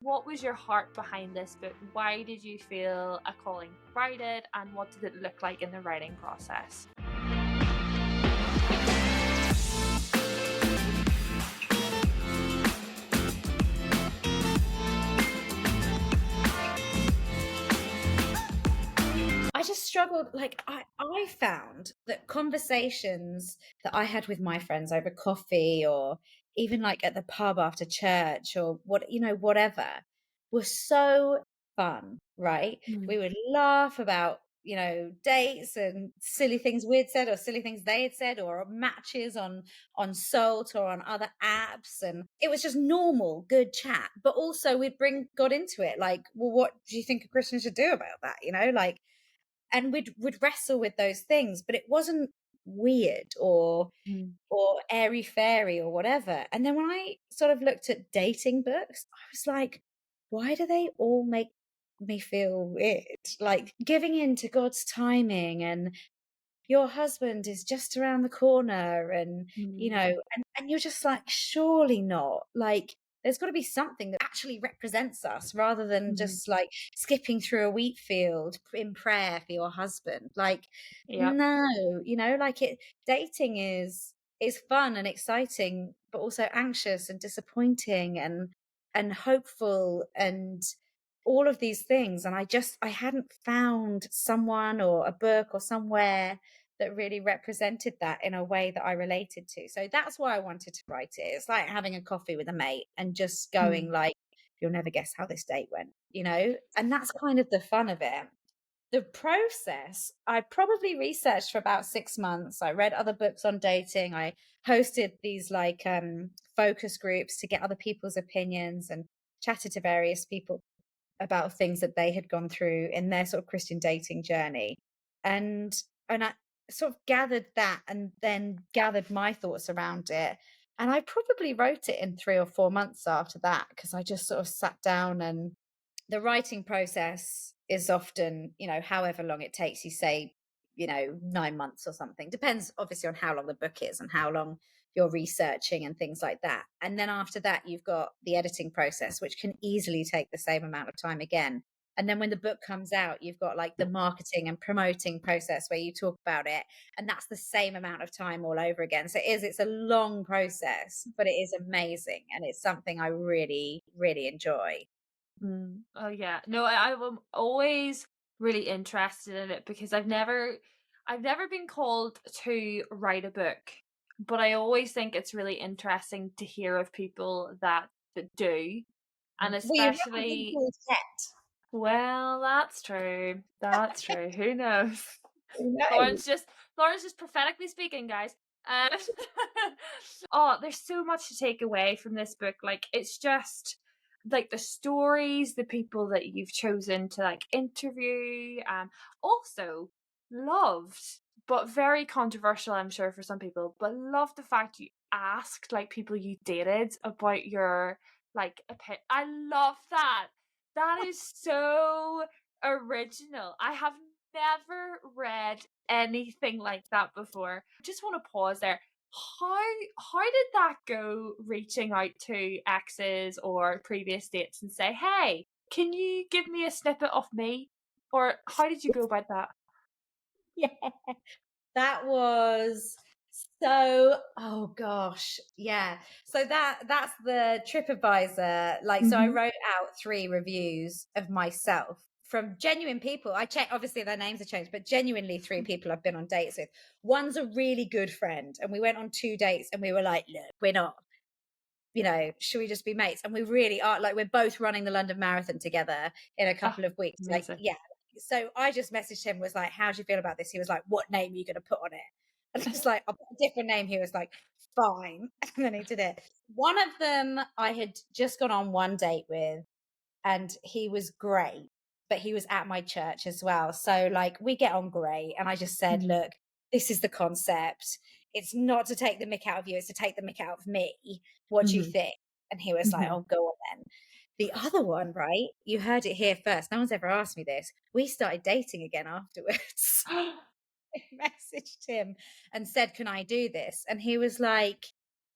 What was your heart behind this book? Why did you feel a calling to write it, and what did it look like in the writing process? I just struggled. Like I found that conversations that I had with my friends over coffee, or even like at the pub after church, or whatever, were so fun, right? Mm. We would laugh about, dates and silly things we'd said, or silly things they had said, or matches on Salt or on other apps. And it was just normal, good chat. But also we'd bring God into it. Like, well, what do you think a Christian should do about that? Like, and we'd wrestle with those things, but it wasn't weird Mm. or airy fairy or whatever. And then when I sort of looked at dating books, I was like, why do they all make me feel weird? Like giving in to God's timing, and your husband is just around the corner, and Mm. and you're just like, surely not. Like, there's got to be something that actually represents us, rather than Mm. just like skipping through a wheat field in prayer for your husband. Like, Yep. no, like, dating is fun and exciting, but also anxious and disappointing and hopeful, and all of these things. And I hadn't found someone or a book or somewhere that really represented that in a way that I related to. So that's why I wanted to write it. It's like having a coffee with a mate and just going Mm. like, you'll never guess how this date went, And that's kind of the fun of it. The process, I probably researched for about 6 months. I read other books on dating. I hosted these like focus groups to get other people's opinions, and chatted to various people about things that they had gone through in their sort of Christian dating journey. And I sort of gathered that, and then gathered my thoughts around it. And I probably wrote it in 3 or 4 months after that, because I just sort of sat down. And the writing process is often, however long it takes you, say, 9 months or something. Depends obviously on how long the book is and how long you're researching and things like that. And then after that, you've got the editing process, which can easily take the same amount of time again. And then when the book comes out, you've got like the marketing and promoting process where you talk about it. And that's the same amount of time all over again. So it's a long process, but it is amazing. And it's something I really, really enjoy. Mm. Oh yeah. No, I'm always really interested in it because I've never been called to write a book, but I always think it's really interesting to hear of people that do, and Well, you haven't been especially, called yet. well, that's true. That's true. Who knows? Who knows? Lauren's just prophetically speaking, guys. Um, oh, there's so much to take away from this book. Like, it's just like the stories, the people that you've chosen to like interview, also loved, but very controversial, I'm sure, for some people, but loved the fact you asked like people you dated about your like opinion. I love that. That is so original. I have never read anything like that before. Just want to pause there. How did that go, reaching out to exes or previous dates and say, "Hey, can you give me a snippet of me?" Or how did you go about that? Yeah, that was so, oh gosh, yeah. So that's the TripAdvisor. Like, so I Mhm. wrote out 3 reviews of myself from genuine people. I checked, obviously their names have changed, but genuinely 3 people I've been on dates with. One's a really good friend, and we went on 2 dates, and we were like, look, we're not, should we just be mates? And we really are. Like, we're both running the London Marathon together in a Oh, couple of weeks. Like, amazing. yeah. So I just messaged him, was like, how do you feel about this? He was like, what name are you going to put on it? And I was like, I'll put a different name. He was like, fine. And then he did it. One of them I had just gone on one date with, and he was great, but he was at my church as well. So like, we get on great. And I just said, Mm. look, this is the concept. It's not to take the mick out of you, it's to take the mick out of me. What do you Mhm. think? And he was like, Mhm. oh, go on then. The other one, right? You heard it here first. No one's ever asked me this. We started dating again afterwards. I messaged him and said, can I do this? And he was like,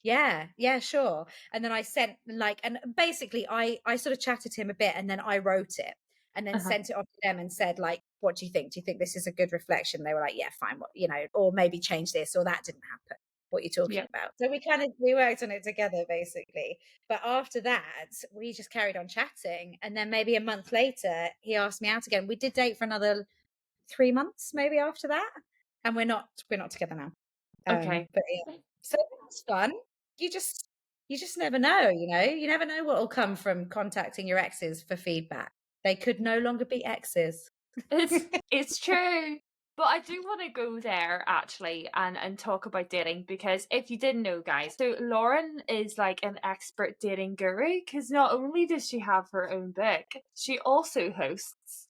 Yeah, sure. And then I sent like, and basically I sort of chatted to him a bit and then I wrote it and then Uh-huh. sent it off to them and said like, what do you think? Do you think this is a good reflection? They were like, yeah, fine. What, or maybe change this or that didn't happen. What you're talking Yeah. about. So we worked on it together basically. But after that, we just carried on chatting. And then maybe a month later, he asked me out again. We did date for another 3 months maybe after that. And we're not together now. Okay. But yeah, so that's fun. You just you just never know, You never know what will come from contacting your exes for feedback. They could no longer be exes. It's true. But I do want to go there actually and talk about dating because if you didn't know, guys, so Lauren is like an expert dating guru because not only does she have her own book, she also hosts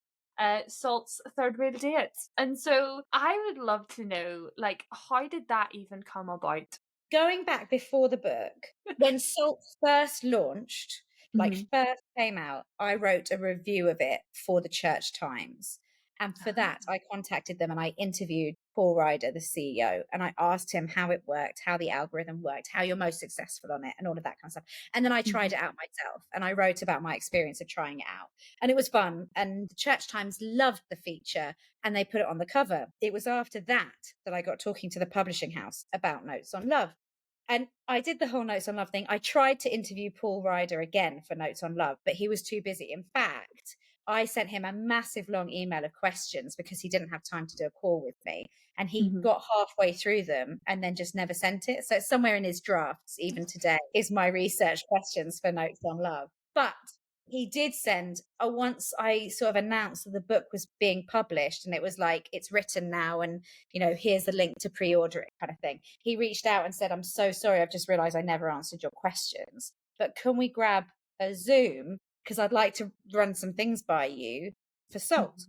Salt's Third Wheel Dates. And so I would love to know, like, how did that even come about? Going back before the book, when Salt first launched, like Hmm. first came out, I wrote a review of it for the Church Times. And for that, I contacted them and I interviewed Paul Ryder, the CEO, and I asked him how it worked, how the algorithm worked, how you're most successful on it, and all of that kind of stuff. And then I Hmm. tried it out myself and I wrote about my experience of trying it out. And it was fun. And the Church Times loved the feature and they put it on the cover. It was after that that I got talking to the publishing house about Notes on Love. And I did the whole Notes on Love thing. I tried to interview Paul Ryder again for Notes on Love, but he was too busy. In fact, I sent him a massive long email of questions because he didn't have time to do a call with me. And he Hmm. got halfway through them and then just never sent it. So it's somewhere in his drafts, even today, is my research questions for Notes on Love. But he did send once I sort of announced that the book was being published and it was like it's written now and here's the link to pre-order it kind of thing. He reached out and said, I'm so sorry, I've just realized I never answered your questions, but can we grab a Zoom because I'd like to run some things by you for Salt.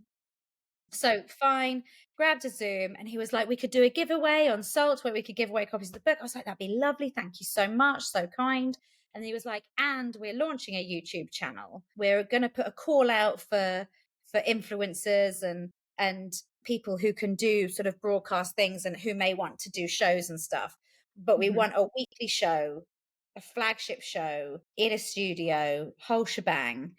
So fine, grabbed a Zoom and he was like, we could do a giveaway on Salt where we could give away copies of the book. I was like, that'd be lovely. Thank you so much. So kind. And he was like, and we're launching a YouTube channel. We're going to put a call out for influencers and people who can do sort of broadcast things and who may want to do shows and stuff. But we Hmm. want a weekly show, a flagship show in a studio, whole shebang,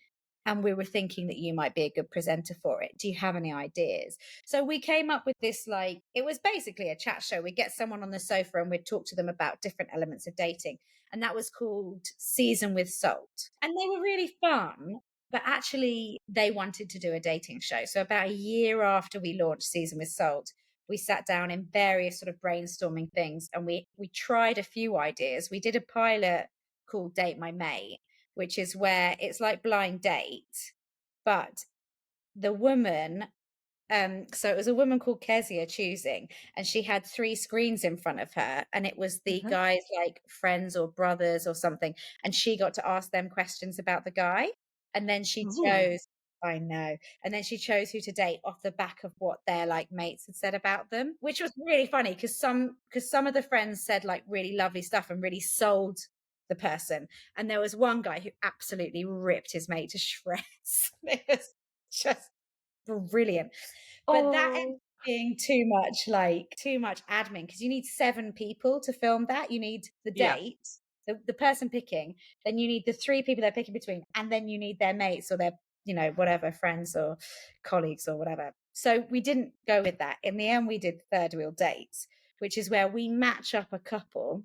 and we were thinking that you might be a good presenter for it. Do you have any ideas? So we came up with this, like, it was basically a chat show. We'd get someone on the sofa and we'd talk to them about different elements of dating. And that was called Season with Salt. And they were really fun, but actually they wanted to do a dating show. So about a year after we launched Season with Salt, we sat down in various sort of brainstorming things and we tried a few ideas. We did a pilot called Date My Mate, which is where it's like blind date, but the woman, so it was a woman called Kezia choosing, and she had 3 screens in front of her, and it was the Hmm. guy's like friends or brothers or something, and she got to ask them questions about the guy, and then she Ooh. chose. I know. And then she chose who to date off the back of what their like mates had said about them, which was really funny because some of the friends said like really lovely stuff and really sold the person. And there was one guy who absolutely ripped his mate to shreds. It was just brilliant. But that ended Oh, up being too much admin because you need 7 people to film that. You need the yeah. date, the person picking, then you need the 3 people they're picking between, and then you need their mates or their, whatever, friends or colleagues or whatever. So we didn't go with that. In the end, we did Third Wheel Dates, which is where we match up a couple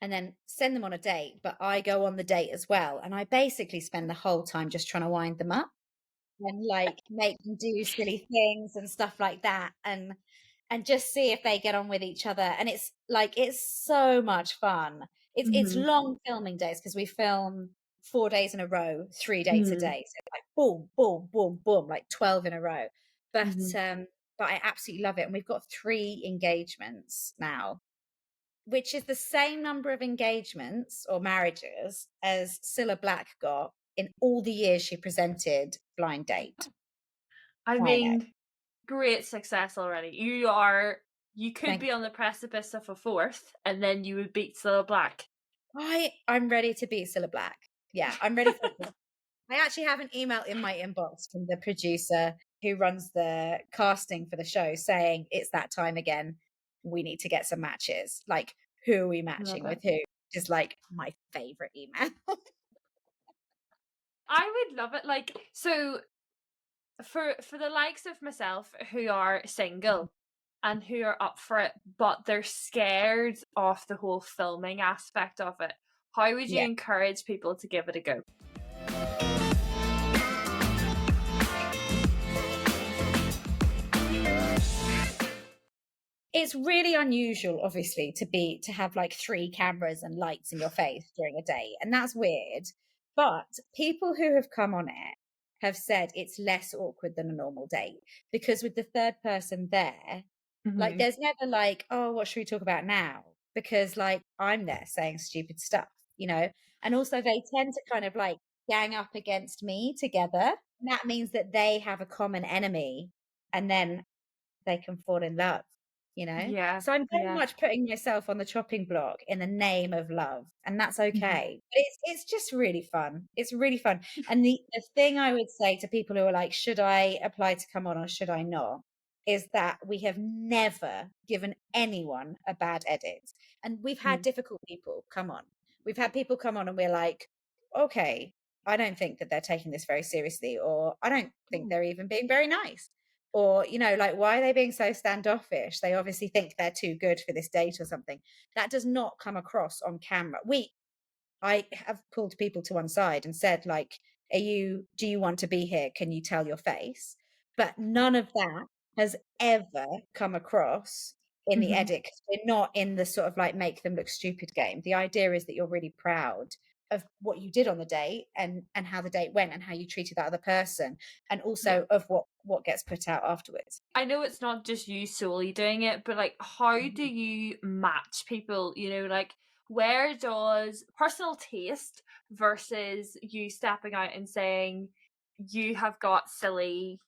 and then send them on a date, but I go on the date as well. And I basically spend the whole time just trying to wind them up and like make them do silly things and stuff like that and just see if they get on with each other. And it's so much fun. It's Hmm. long filming days because we film 4 days in a row, 3 dates a Hmm. day. So like boom, boom, boom, boom, like 12 in a row. But Hmm. but I absolutely love it. And we've got 3 engagements now, which is the same number of engagements or marriages as Cilla Black got in all the years she presented Blind Date. I I know. mean, great success already. You could Thank be on the precipice of a fourth, and then you would beat Cilla Black. I'm ready to beat Cilla Black. Yeah, I'm ready for this. I actually have an email in my inbox from the producer who runs the casting for the show saying it's that time again. We need to get some matches. Like who are we Love matching it. with who? Is like my favorite email. I would love it. Like, so for the likes of myself who are single and who are up for it, but they're scared of the whole filming aspect of it, how would you Yeah. encourage people to give it a go? It's really unusual, obviously, to have like 3 cameras and lights in your face during a date, and that's weird. But people who have come on it have said it's less awkward than a normal date because with the third person there, like Mhm. there's never like, oh, what should we talk about now? Because like I'm there saying stupid stuff, you know. And also they tend to kind of like gang up against me together. And that means that they have a common enemy, and then they can fall in love, you know? Yeah, So I'm very yeah. much putting myself on the chopping block in the name of love, and that's Mhm. okay. But it's just really fun. It's really fun. And the thing I would say to people who are like, should I apply to come on or should I not? Is that we have never given anyone a bad edit. And we've had Mhm. difficult people come on. We've had people come on and we're like, okay, I don't think that they're taking this very seriously, or I don't think Ooh. they're even being very nice, or like why are they being so standoffish? They obviously think they're too good for this date or something. That does not come across on camera. I have pulled people to one side and said like, do you want to be here, can you tell your face? But none of that has ever come across in the Mhm. edit, 'cause we're not in the sort of like make them look stupid game. The idea is that you're really proud of what you did on the date, and how the date went and how you treated that other person, and Yeah. also of what gets put out afterwards. I know it's not just you solely doing it, but like, how do Mhm. you match people? Like, where does personal taste versus you stepping out and saying you have got silly,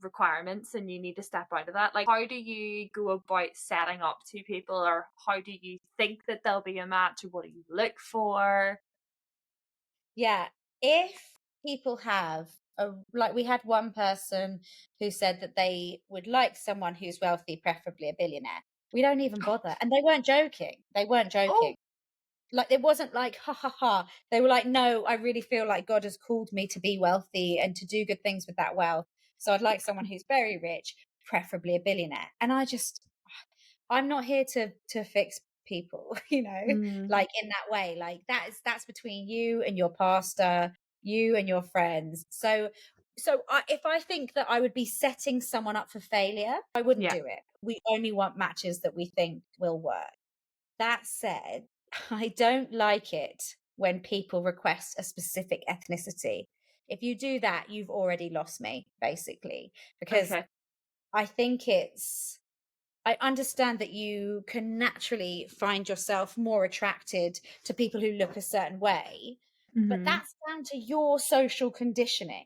requirements and you need to step out of that? Like, how do you go about setting up two people, or how do you think that there'll be a match, or what do you look for? Yeah. If people have like we had one person who said that they would like someone who's wealthy, preferably a billionaire. We don't even bother. And they weren't joking. They weren't Oh, joking. Like it wasn't like ha ha ha. They were like, no, I really feel like God has called me to be wealthy and to do good things with that wealth. So I'd like someone who's very rich, preferably a billionaire. And I'm not here to fix people, mm, like in that way. Like that's between you and your pastor, you and your friends. If I think that I would be setting someone up for failure, I wouldn't yeah. do it. We only want matches that we think will work. That said, I don't like it when people request a specific ethnicity. If you do that, you've already lost me, basically, because Okay. I think I understand that you can naturally find yourself more attracted to people who look a certain way, but Mhm. that's down to your social conditioning.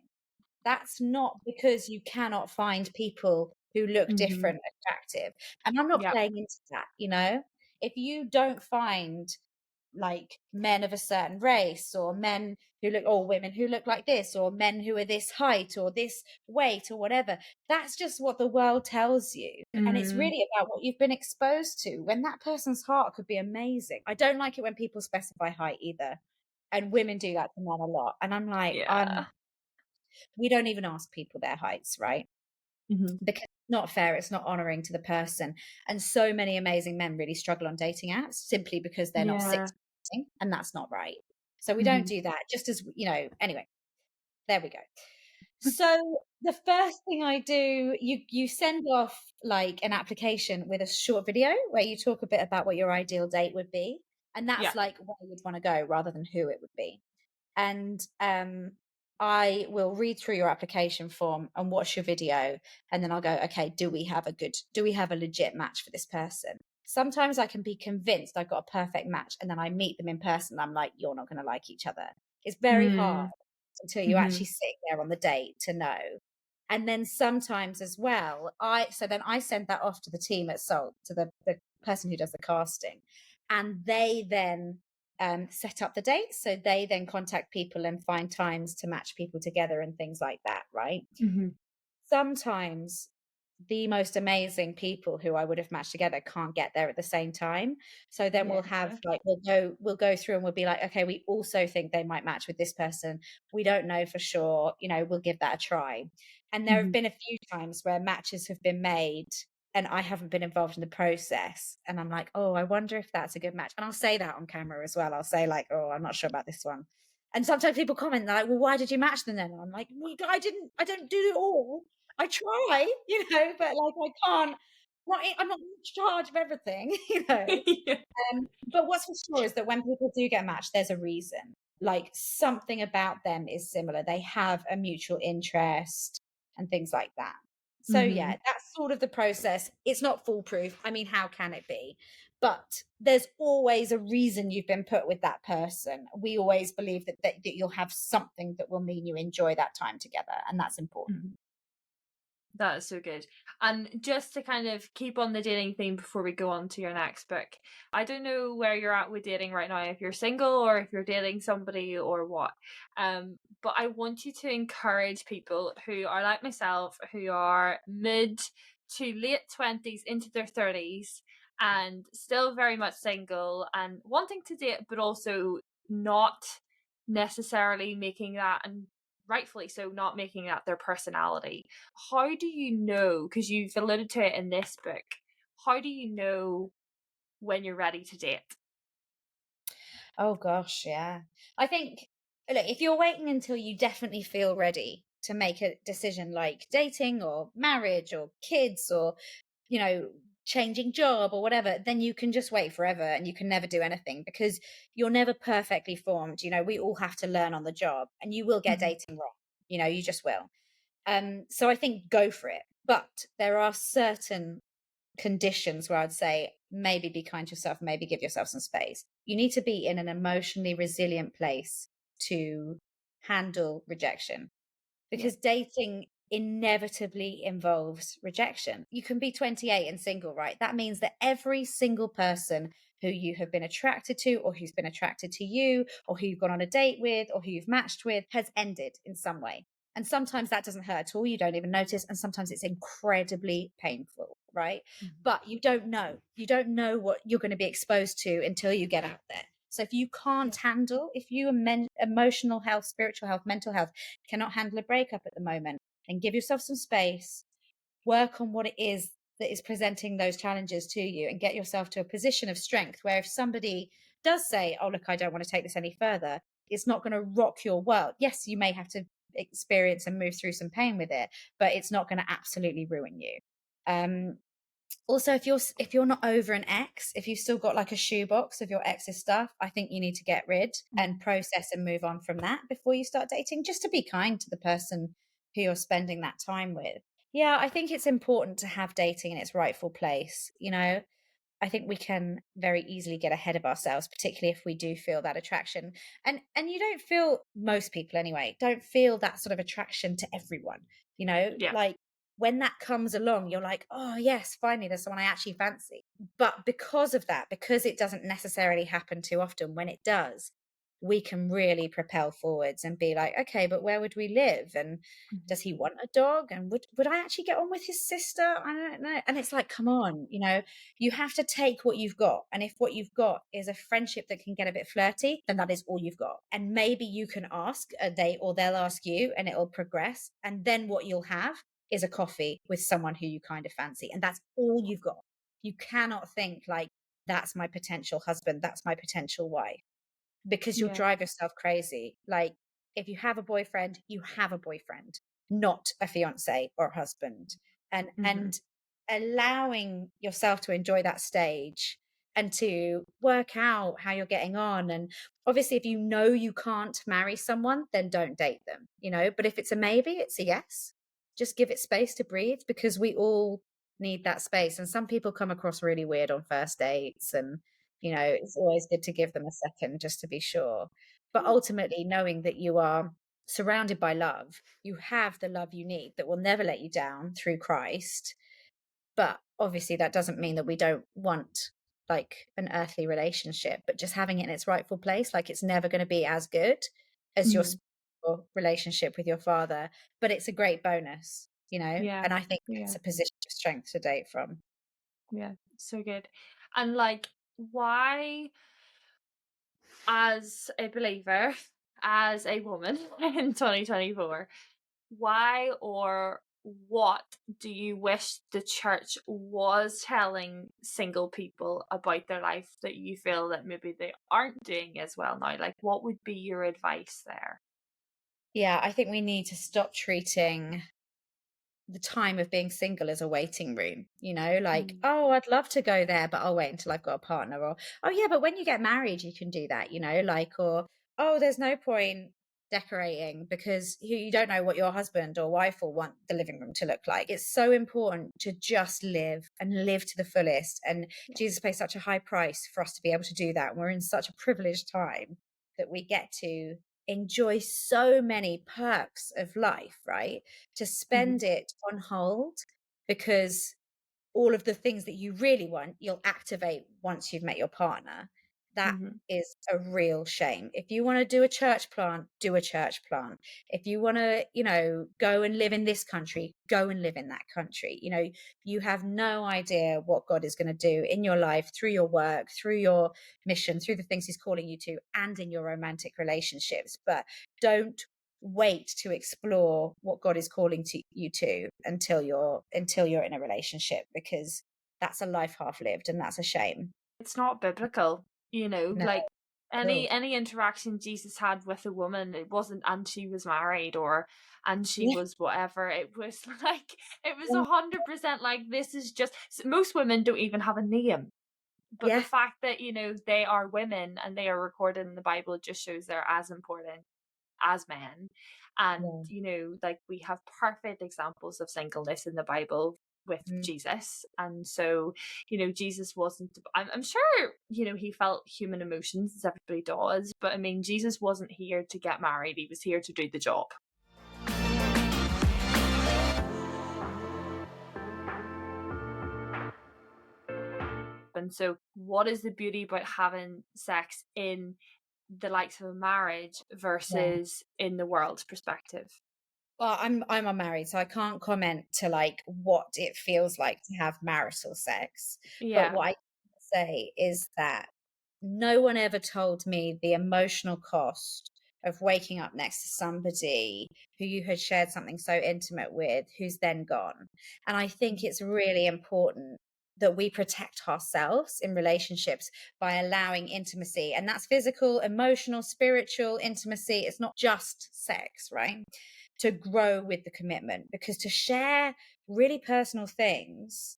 That's not because you cannot find people who look Mhm. different attractive. And I'm not Yeah. playing into that. If you don't find like men of a certain race, or men who look, or women who look like this, or men who are this height or this weight or whatever, that's just what the world tells you, and it's Mm, really about what you've been exposed to, when that person's heart could be amazing. I don't like it when people specify height either, and women do that to men a lot, and I'm like, yeah. we don't even ask people their heights, right? Mhm. Because it's not fair, it's not honoring to the person. And so many amazing men really struggle on dating apps simply because they're not Yeah. six, and that's not right. So we don't Mhm. do that. Just as anyway, there we go. So the first thing I do, you send off like an application with a short video where you talk a bit about what your ideal date would be, and Yeah. that's like where you'd want to go rather than who it would be. And I will read through your application form and watch your video, and then I'll go, okay, do we have a legit match for this person? Sometimes I can be convinced I've got a perfect match, and then I meet them in person. I'm like, you're not going to like each other. It's very hard Mm. until you Mhm. actually sit there on the date to know. And then sometimes as well, I send that off to the team at Salt, to the person who does the casting, and they then set up the dates. So they then contact people and find times to match people together and things like that, right? Mhm. Sometimes the most amazing people who I would have matched together can't get there at the same time. So then we'll have Yeah. like we'll go through and we'll be like, okay, we also think they might match with this person. We don't know for sure, we'll give that a try. And there have Mhm. been a few times where matches have been made and I haven't been involved in the process. And I'm like, oh, I wonder if that's a good match. And I'll say that on camera as well. I'll say like, oh, I'm not sure about this one. And sometimes people comment, they're like, well, why did you match them then? And I'm like, well, I don't do it all. I try, but like I can't. I'm not in charge of everything, Yeah. But what's for sure is that when people do get matched, there's a reason. Like something about them is similar. They have a mutual interest and things like that. So Mhm. yeah, that's sort of the process. It's not foolproof. I mean, how can it be? But there's always a reason you've been put with that person. We always believe that you'll have something that will mean you enjoy that time together, and that's important. Mhm. That is so good. And just to kind of keep on the dating theme before we go on to your next book, I don't know where you're at with dating right now, if you're single or if you're dating somebody or what. But I want you to encourage people who are like myself, who are mid to late 20s into their 30s and still very much single and wanting to date, but also not necessarily making that, and rightfully so, not making that their personality. How do you know, because you've alluded to it in this book, how do you know when you're ready to date? Oh gosh, yeah. I think, look, if you're waiting until you definitely feel ready to make a decision like dating or marriage or kids or, you know, changing job or whatever, then you can just wait forever and you can never do anything because you're never perfectly formed. We all have to learn on the job and you will get Mhm, dating wrong. You just will. So I think go for it. But there are certain conditions where I'd say maybe be kind to yourself, maybe give yourself some space. You need to be in an emotionally resilient place to handle rejection yeah. because dating inevitably involves rejection. You can be 28 and single, right? That means that every single person who you have been attracted to, or who's been attracted to you, or who you've gone on a date with, or who you've matched with, has ended in some way. And sometimes that doesn't hurt at all. You don't even notice. And sometimes it's incredibly painful, right? Mhm, But you don't know. You don't know what you're going to be exposed to until you get out there. So if you yeah. can't handle, if you emotional health, spiritual health, mental health, cannot handle a breakup at the moment, and give yourself some space, work on what it is that is presenting those challenges to you, and get yourself to a position of strength where if somebody does say, oh, look, I don't want to take this any further, it's not going to rock your world. Yes, you may have to experience and move through some pain with it, but it's not going to absolutely ruin you. Um, Also, if you're not over an ex, if you've still got like a shoebox of your ex's stuff, I think you need to get rid and Mhm, process and move on from that before you start dating, just to be kind to the person who you're spending that time with. Yeah, I think it's important to have dating in its rightful place. I think we can very easily get ahead of ourselves, particularly if we do feel that attraction. And you don't feel, most people anyway, don't feel that sort of attraction to everyone. yeah. Like when that comes along, you're like, oh yes, finally there's someone I actually fancy. But because of that, because it doesn't necessarily happen too often, when it does, we can really propel forwards and be like, okay, but where would we live? And Mhm, does he want a dog? And would I actually get on with his sister? I don't know. And it's like, come on, you have to take what you've got. And if what you've got is a friendship that can get a bit flirty, then that is all you've got. And maybe you can ask or they'll ask you and it'll progress. And then what you'll have is a coffee with someone who you kind of fancy. And that's all you've got. You cannot think like, that's my potential husband, that's my potential wife, because you'll yeah. drive yourself crazy. Like, if you have a boyfriend, you have a boyfriend, not a fiance or husband. And Mhm, allowing yourself to enjoy that stage and to work out how you're getting on. And obviously, if you know you can't marry someone, then don't date them, but if it's a maybe, it's a yes. Just give it space to breathe, because we all need that space. And some people come across really weird on first dates, and it's always good to give them a second just to be sure. But ultimately, knowing that you are surrounded by love, you have the love you need that will never let you down through Christ. But obviously, that doesn't mean that we don't want like an earthly relationship, but just having it in its rightful place. Like, it's never going to be as good as your mhm. spiritual relationship with your father, but it's a great bonus. Yeah. and I think Yeah. that's a position of strength to date from. Yeah. So good. And like, why, as a believer, as a woman in 2024, why or what do you wish the church was telling single people about their life that you feel that maybe they aren't doing as well now? Like, what would be your advice there? Yeah, I think we need to stop treating the time of being single as a waiting room, like, Mm. oh, I'd love to go there, but I'll wait until I've got a partner. Or, oh, yeah, but when you get married, you can do that, like, or, oh, there's no point decorating because you don't know what your husband or wife will want the living room to look like. It's so important to just live and live to the fullest. And Yeah. Jesus paid such a high price for us to be able to do that. And we're in such a privileged time that we get to enjoy so many perks of life, right? To Mhm. spend it on hold because all of the things that you really want, you'll activate once you've met your partner. That Mhm. is a real shame. If you want to do a church plant, do a church plant. If you want to, go and live in this country, go and live in that country. You have no idea what God is going to do in your life through your work, through your mission, through the things He's calling you to, and in your romantic relationships. But don't wait to explore what God is calling to you to until you're in a relationship, because that's a life half lived, and that's a shame. It's not biblical, No, like no. any interaction Jesus had with a woman, it wasn't and she was married or and she Yeah, was whatever. It was like it was yeah, 100% like this is just most women don't even have a name. But the yeah, fact that, they are women and they are recorded in the Bible just shows they're as important as men. And, yeah. like we have perfect examples of singleness in the Bible with Mm. Jesus. And so, Jesus wasn't, I'm sure, he felt human emotions as everybody does. But I mean, Jesus wasn't here to get married, he was here to do the job. And so, what is the beauty about having sex in the likes of a marriage Yeah. versus in the world's perspective? Well, I'm unmarried, so I can't comment to like what it feels like to have marital sex. But Yeah. what I can say is that no one ever told me the emotional cost of waking up next to somebody who you had shared something so intimate with, who's then gone. And I think it's really important that we protect ourselves in relationships by allowing intimacy. And that's physical, emotional, spiritual intimacy. It's not just sex, right? To grow with the commitment, because to share really personal things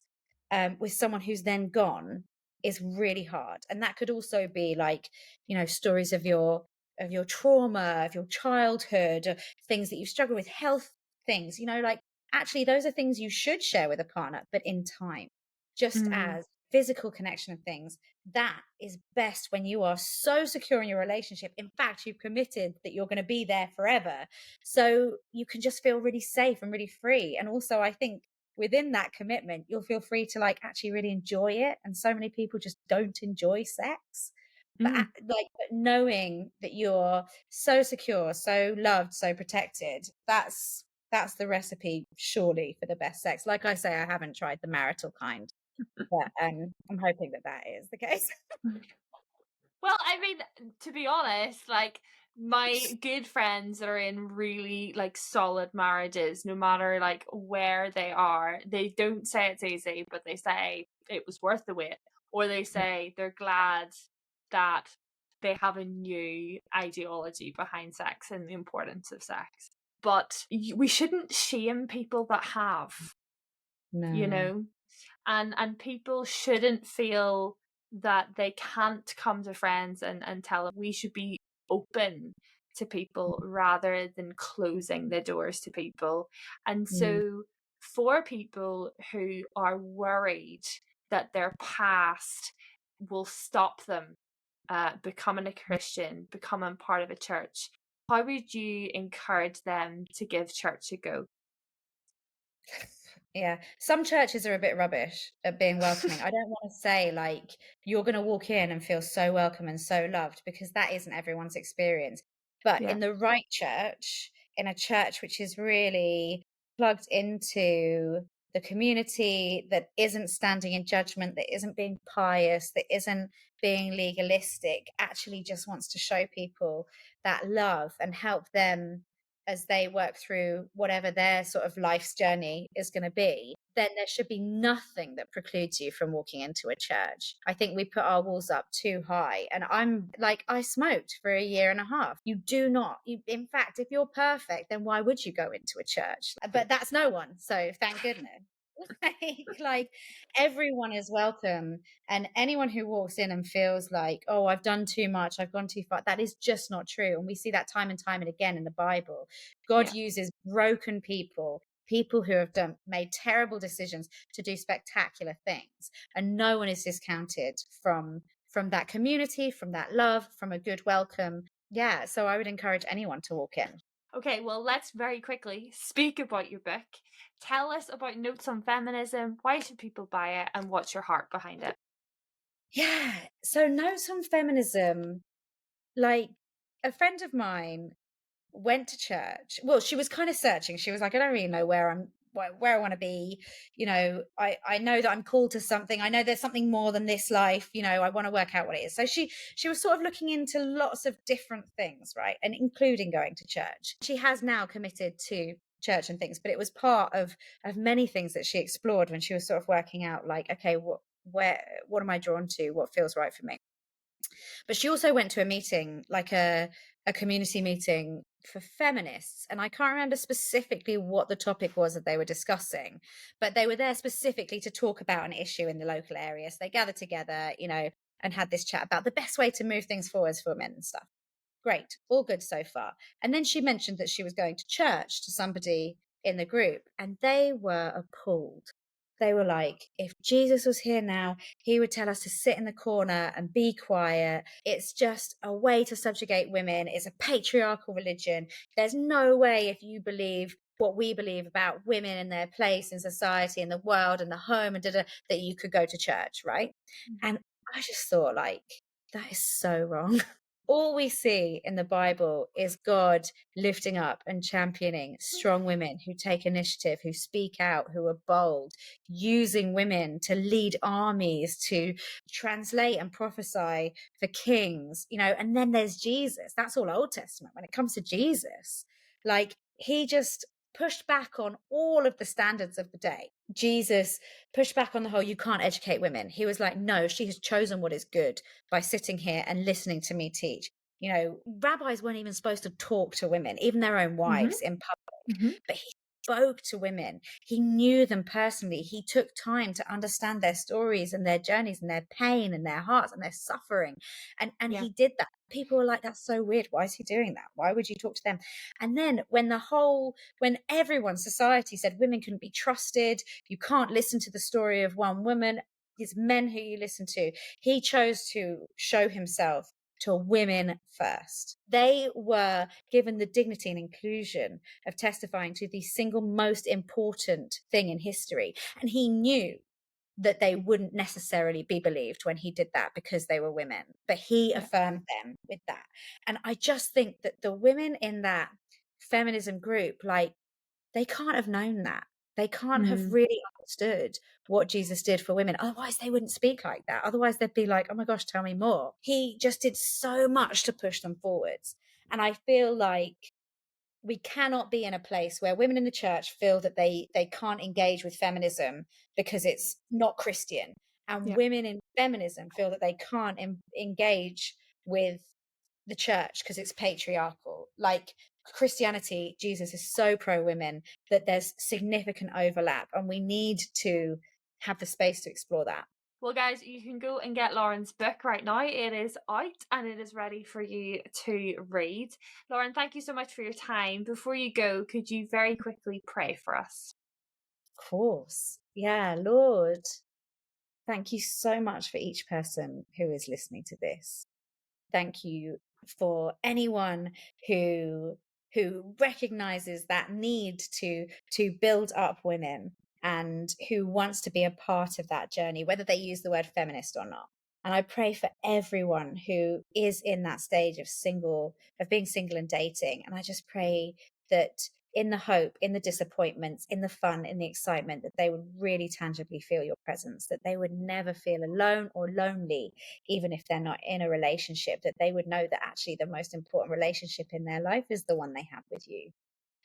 with someone who's then gone is really hard. And that could also be like, stories of your trauma, of your childhood, things that you struggle with, health things, like actually those are things you should share with a partner, but in time. Just Mm. as physical connection of things, that is best when you are so secure in your relationship. In fact, you've committed that you're going to be there forever, so you can just feel really safe and really free. And also, I think within that commitment, you'll feel free to like actually really enjoy it. And so many people just don't enjoy sex. But Mm. but knowing that you're so secure, so loved, so protected, that's the recipe surely for the best sex. Like I say, I haven't tried the marital kind, but I'm hoping that that is the case. Well, I mean, to be honest, like my good friends that are in really like solid marriages, no matter like where they are, they don't say it's easy, but they say it was worth the wait, or they say they're glad that they have a new ideology behind sex and the importance of sex. But we shouldn't shame people that have, you No. know? And people shouldn't feel that they can't come to friends and tell them. We should be open to people rather than closing the doors to people. And Mm, so for people who are worried that their past will stop them becoming a Christian, becoming part of a church, how would you encourage them to give church a go? yeah. Some churches are a bit rubbish at being welcoming. I don't want to say like you're going to walk in and feel so welcome and so loved, because that isn't everyone's experience. But Yeah. in the right church, in a church which is really plugged into the community, that isn't standing in judgment, that isn't being pious, that isn't being legalistic, actually just wants to show people that love and help them as they work through whatever their sort of life's journey is going to be, then there should be nothing that precludes you from walking into a church. I think we put our walls up too high. And I'm like, I smoked for a year and a half. You do not. In fact, if you're perfect, then why would you go into a church? But that's no one. So thank goodness. Like everyone is welcome, and anyone who walks in and feels like, oh, I've done too much, I've gone too far, that is just not true. And we see that time and time and again in the Bible. God Yeah. uses broken people, people who have made terrible decisions, to do spectacular things, and no one is discounted from that community, from that love, from a good welcome. Yeah, so I would encourage anyone to walk in. Okay, well, let's very quickly speak about your book. Tell us about Notes on Feminism. Why should people buy it, and what's your heart behind it? Yeah, so Notes on Feminism, like, a friend of mine went to church. Well, she was kind of searching. She was like, I don't really know where I want to be. I know that I'm called to something. I know there's something more than this life. I want to work out what it is. So she was sort of looking into lots of different things, right? And including going to church. She has now committed to church and things, but it was part of many things that she explored when she was sort of working out, like, okay, what am I drawn to? What feels right for me? But she also went to a meeting, like a community meeting for feminists. And I can't remember specifically what the topic was that they were discussing, but they were there specifically to talk about an issue in the local area. So they gathered together, and had this chat about the best way to move things forwards for women and stuff. Great, all good so far. And then she mentioned that she was going to church to somebody in the group, and they were appalled. They were like, if Jesus was here now, he would tell us to sit in the corner and be quiet. It's just a way to subjugate women. It's a patriarchal religion. There's no way, if you believe what we believe about women and their place in society and the world and the home and that you could go to church, right? And I just thought, like, that is so wrong. All we see in the Bible is God lifting up and championing strong women who take initiative, who speak out, who are bold, using women to lead armies, to translate and prophesy for kings, and then there's Jesus. That's all Old Testament. When it comes to Jesus, like, he just pushed back on all of the standards of the day. Jesus pushed back on the whole, you can't educate women. He was like, no, she has chosen what is good by sitting here and listening to me teach. Rabbis weren't even supposed to talk to women, even their own Mm-hmm. wives, in public. Mm-hmm. But he spoke to women. He knew them personally. He took time to understand their stories and their journeys and their pain and their hearts and their suffering. And Yeah. he did that. People were like, that's so weird. Why is he doing that? Why would you talk to them? And then when everyone, society said women couldn't be trusted, you can't listen to the story of one woman, it's men who you listen to. He chose to show himself to women first. They were given the dignity and inclusion of testifying to the single most important thing in history. And he knew that they wouldn't necessarily be believed when he did that because they were women, but he Yeah. affirmed them with that. And I just think that the women in that feminism group, like, they can't have known that. They can't have Mm. really understood what Jesus did for women. Otherwise, they wouldn't speak like that. Otherwise, they'd be like, oh my gosh, tell me more. He just did so much to push them forwards. And I feel like we cannot be in a place where women in the church feel that they can't engage with feminism because it's not Christian, and Yeah. women in feminism feel that they can't engage with the church because it's patriarchal. Like, Christianity, Jesus is so pro women that there's significant overlap, and we need to have the space to explore that. Well, guys, you can go and get Lauren's book right now. It is out and it is ready for you to read. Lauren, thank you so much for your time. Before you go, could you very quickly pray for us? Of course. Yeah, Lord, thank you so much for each person who is listening to this. Thank you for anyone who recognizes that need to build up women, and who wants to be a part of that journey, whether they use the word feminist or not. And I pray for everyone who is in that stage of being single and dating. And I just pray that in the hope, in the disappointments, in the fun, in the excitement, that they would really tangibly feel your presence, that they would never feel alone or lonely, even if they're not in a relationship, that they would know that actually the most important relationship in their life is the one they have with you.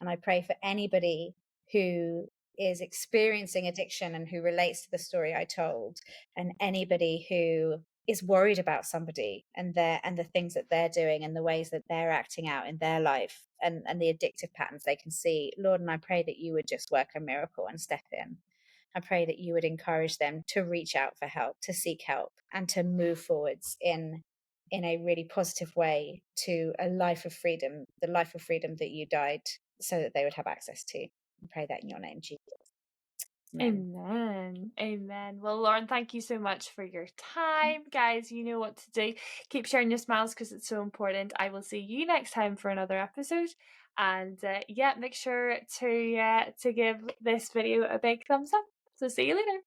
And I pray for anybody who is experiencing addiction and who relates to the story I told, and anybody who is worried about somebody and the things that they're doing and the ways that they're acting out in their life, and the addictive patterns they can see. Lord, and I pray that you would just work a miracle and step in. I pray that you would encourage them to reach out for help, to seek help, and to move forwards in a really positive way to a life of freedom, the life of freedom that you died so that they would have access to. I pray that in your name, Jesus. Amen. Amen. Amen. Well, Lauren, thank you so much for your time. Guys, you know what to do. Keep sharing your smiles because it's so important. I will see you next time for another episode. And yeah, make sure to give this video a big thumbs up. So see you later.